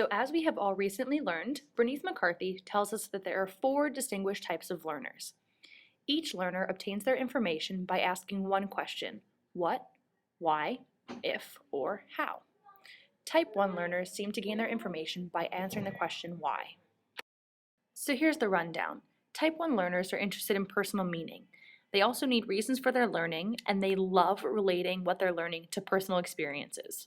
So as we have all recently learned, Bernice McCarthy tells us that there are four distinguished types of learners. Each learner obtains their information by asking one question: what, why, if, or how. Type 1 learners seem to gain their information by answering the question why. So here's the rundown. Type 1 learners are interested in personal meaning. They also need reasons for their learning, and they love relating what they're learning to personal experiences.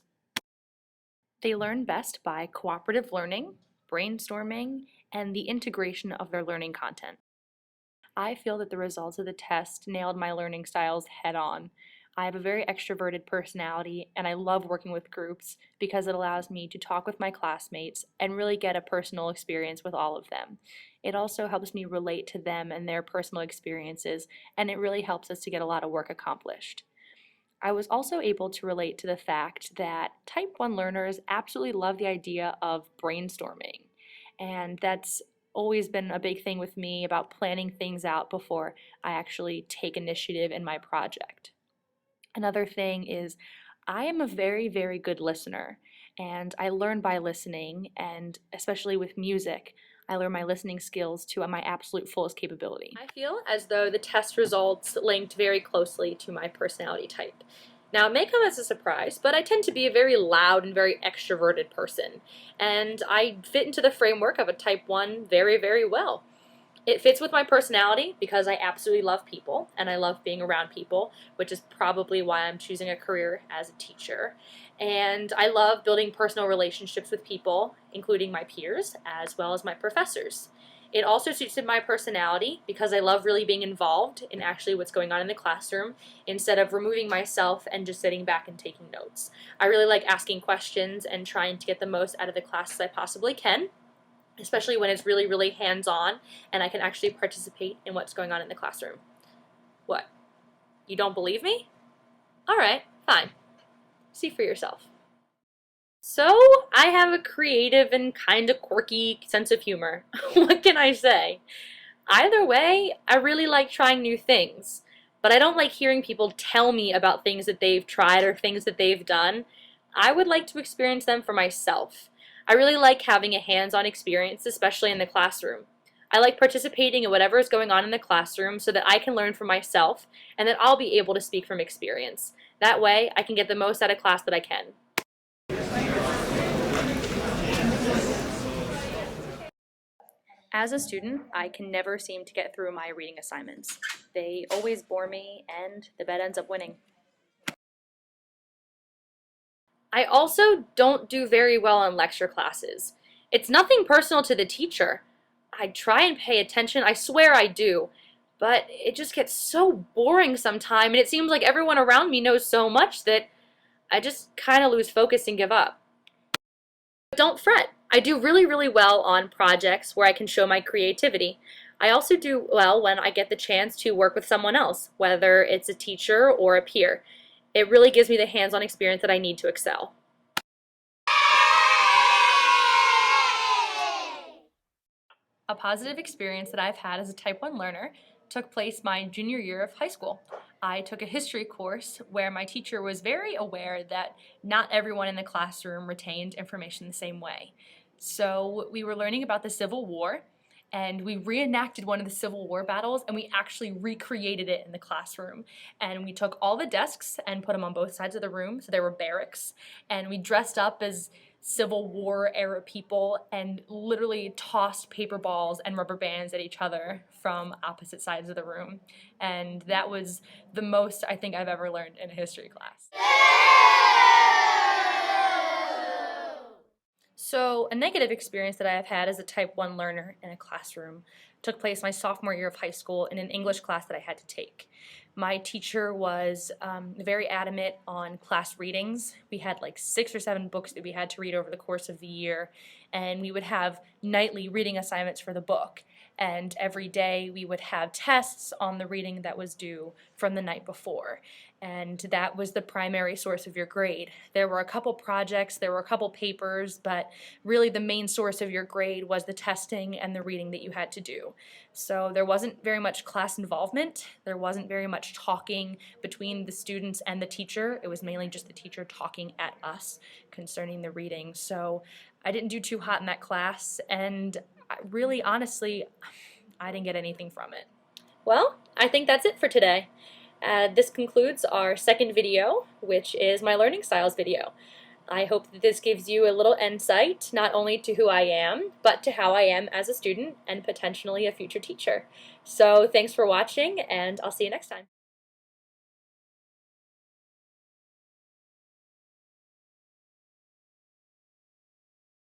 They learn best by cooperative learning, brainstorming, and the integration of their learning content. I feel that the results of the test nailed my learning styles head on. I have a very extroverted personality, and I love working with groups because it allows me to talk with my classmates and really get a personal experience with all of them. It also helps me relate to them and their personal experiences, and it really helps us to get a lot of work accomplished. I was also able to relate to the fact that Type 1 learners absolutely love the idea of brainstorming, and that's always been a big thing with me about planning things out before I actually take initiative in my project. Another thing is I am a very, very good listener, and I learn by listening, and especially with music, I learn my listening skills to my absolute fullest capability. I feel as though the test results linked very closely to my personality type. Now, it may come as a surprise, but I tend to be a very loud and very extroverted person, and I fit into the framework of a type 1 very, very well. It fits with my personality because I absolutely love people and I love being around people, which is probably why I'm choosing a career as a teacher. And I love building personal relationships with people, including my peers as well as my professors. It also suited my personality because I love really being involved in actually what's going on in the classroom instead of removing myself and just sitting back and taking notes. I really like asking questions and trying to get the most out of the class as I possibly can, especially when it's really, really hands-on and I can actually participate in what's going on in the classroom. What? You don't believe me? All right, fine. See for yourself. So, I have a creative and kind of quirky sense of humor. What can I say? Either way, I really like trying new things, but I don't like hearing people tell me about things that they've tried or things that they've done. I would like to experience them for myself. I really like having a hands-on experience, especially in the classroom. I like participating in whatever is going on in the classroom so that I can learn for myself and that I'll be able to speak from experience. That way, I can get the most out of class that I can. As a student, I can never seem to get through my reading assignments. They always bore me, and the bed ends up winning. I also don't do very well in lecture classes. It's nothing personal to the teacher. I try and pay attention, I swear I do, but it just gets so boring sometimes, and it seems like everyone around me knows so much that I just kind of lose focus and give up. But don't fret. I do really, really well on projects where I can show my creativity. I also do well when I get the chance to work with someone else, whether it's a teacher or a peer. It really gives me the hands-on experience that I need to excel. A positive experience that I've had as a Type 1 learner took place my junior year of high school. I took a history course where my teacher was very aware that not everyone in the classroom retained information the same way. So we were learning about the Civil War, and we reenacted one of the Civil War battles, and we actually recreated it in the classroom. And we took all the desks and put them on both sides of the room, so there were barracks, and we dressed up as Civil War era people and literally tossed paper balls and rubber bands at each other from opposite sides of the room. And that was the most I think I've ever learned in a history class. So a negative experience that I have had as a Type 1 learner in a classroom took place my sophomore year of high school in an English class that I had to take. My teacher was very adamant on class readings. We had like 6 or 7 books that we had to read over the course of the year, and we would have nightly reading assignments for the book. and every day we would have tests on the reading that was due from the night before. And that was the primary source of your grade. There were a couple projects, there were a couple papers, but really the main source of your grade was the testing and the reading that you had to do. So there wasn't very much class involvement, there wasn't very much talking between the students and the teacher. It was mainly just the teacher talking at us concerning the reading. So I didn't do too hot in that class, and really, honestly, I didn't get anything from it. Well, I think that's it for today. This concludes our second video, which is my learning styles video. I hope that this gives you a little insight, not only to who I am, but to how I am as a student and potentially a future teacher. So thanks for watching, and I'll see you next time.